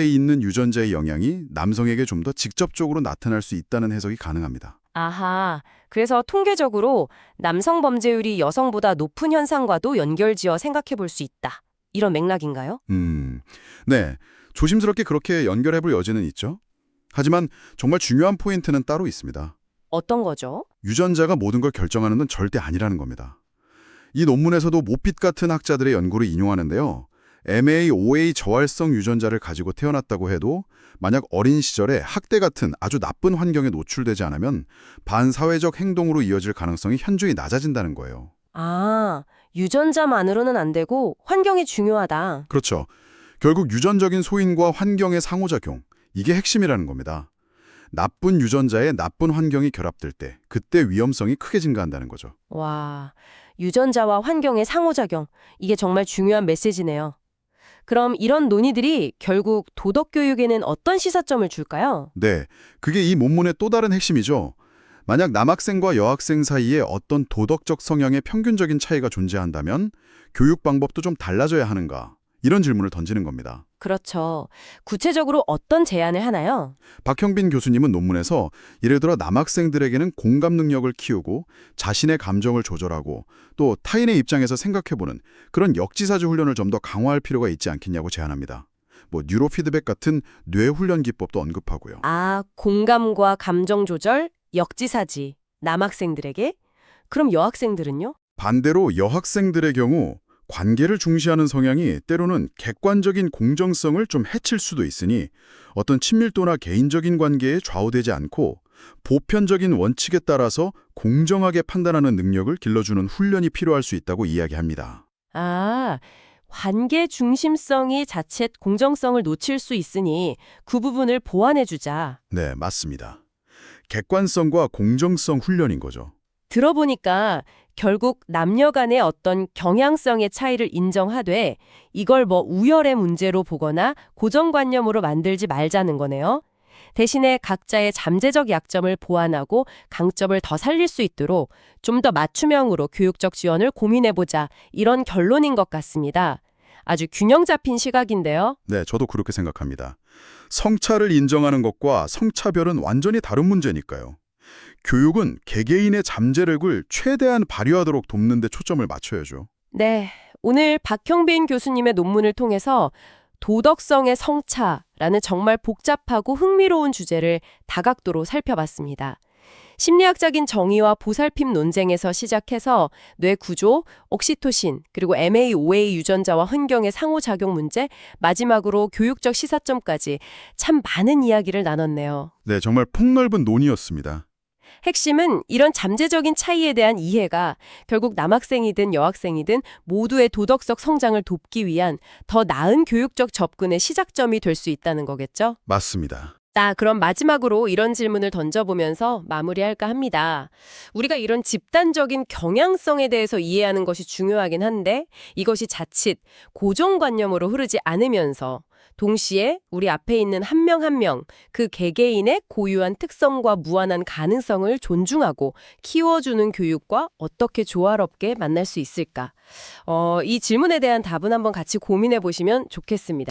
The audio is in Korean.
있는 유전자의 영향이 남성에게 좀 더 직접적으로 나타날 수 있다는 해석이 가능합니다. 아하, 그래서 통계적으로 남성 범죄율이 여성보다 높은 현상과도 연결지어 생각해 볼 수 있다. 이런 맥락인가요? 네. 조심스럽게 그렇게 연결해 볼 여지는 있죠. 하지만 정말 중요한 포인트는 따로 있습니다. 어떤 거죠? 유전자가 모든 걸 결정하는 건 절대 아니라는 겁니다. 이 논문에서도 모핏 같은 학자들의 연구를 인용하는데요. MA-OA 저활성 유전자를 가지고 태어났다고 해도 만약 어린 시절에 학대 같은 아주 나쁜 환경에 노출되지 않으면 반사회적 행동으로 이어질 가능성이 현저히 낮아진다는 거예요. 아, 유전자만으로는 안 되고 환경이 중요하다. 그렇죠. 결국 유전적인 소인과 환경의 상호작용, 이게 핵심이라는 겁니다. 나쁜 유전자에 나쁜 환경이 결합될 때 그때 위험성이 크게 증가한다는 거죠. 와, 유전자와 환경의 상호작용. 이게 정말 중요한 메시지네요. 그럼 이런 논의들이 결국 도덕교육에는 어떤 시사점을 줄까요? 네, 그게 이 논문의 또 다른 핵심이죠. 만약 남학생과 여학생 사이에 어떤 도덕적 성향의 평균적인 차이가 존재한다면 교육 방법도 좀 달라져야 하는가? 이런 질문을 던지는 겁니다. 그렇죠. 구체적으로 어떤 제안을 하나요? 박형빈 교수님은 논문에서 예를 들어 남학생들에게는 공감 능력을 키우고 자신의 감정을 조절하고 또 타인의 입장에서 생각해보는 그런 역지사지 훈련을 좀 더 강화할 필요가 있지 않겠냐고 제안합니다. 뉴로 피드백 같은 뇌 훈련 기법도 언급하고요. 아, 공감과 감정 조절, 역지사지. 남학생들에게? 그럼 여학생들은요? 반대로 여학생들의 경우 관계를 중시하는 성향이 때로는 객관적인 공정성을 좀 해칠 수도 있으니 어떤 친밀도나 개인적인 관계에 좌우되지 않고 보편적인 원칙에 따라서 공정하게 판단하는 능력을 길러주는 훈련이 필요할 수 있다고 이야기합니다. 아, 관계 중심성이 자칫 공정성을 놓칠 수 있으니 그 부분을 보완해주자. 네, 맞습니다. 객관성과 공정성 훈련인 거죠. 들어보니까 결국 남녀 간의 어떤 경향성의 차이를 인정하되 이걸 우열의 문제로 보거나 고정관념으로 만들지 말자는 거네요. 대신에 각자의 잠재적 약점을 보완하고 강점을 더 살릴 수 있도록 좀 더 맞춤형으로 교육적 지원을 고민해보자, 이런 결론인 것 같습니다. 아주 균형 잡힌 시각인데요. 네, 저도 그렇게 생각합니다. 성차를 인정하는 것과 성차별은 완전히 다른 문제니까요. 교육은 개개인의 잠재력을 최대한 발휘하도록 돕는 데 초점을 맞춰야죠. 네, 오늘 박형빈 교수님의 논문을 통해서 도덕성의 성차라는 정말 복잡하고 흥미로운 주제를 다각도로 살펴봤습니다. 심리학적인 정의와 보살핌 논쟁에서 시작해서 뇌 구조, 옥시토신, 그리고 MA-OA 유전자와 환경의 상호작용 문제, 마지막으로 교육적 시사점까지 참 많은 이야기를 나눴네요. 네, 정말 폭넓은 논의였습니다. 핵심은 이런 잠재적인 차이에 대한 이해가 결국 남학생이든 여학생이든 모두의 도덕적 성장을 돕기 위한 더 나은 교육적 접근의 시작점이 될 수 있다는 거겠죠? 맞습니다. 그럼 마지막으로 이런 질문을 던져보면서 마무리할까 합니다. 우리가 이런 집단적인 경향성에 대해서 이해하는 것이 중요하긴 한데 이것이 자칫 고정관념으로 흐르지 않으면서 동시에 우리 앞에 있는 한 명 한 명 그 개개인의 고유한 특성과 무한한 가능성을 존중하고 키워주는 교육과 어떻게 조화롭게 만날 수 있을까? 이 질문에 대한 답은 한번 같이 고민해 보시면 좋겠습니다.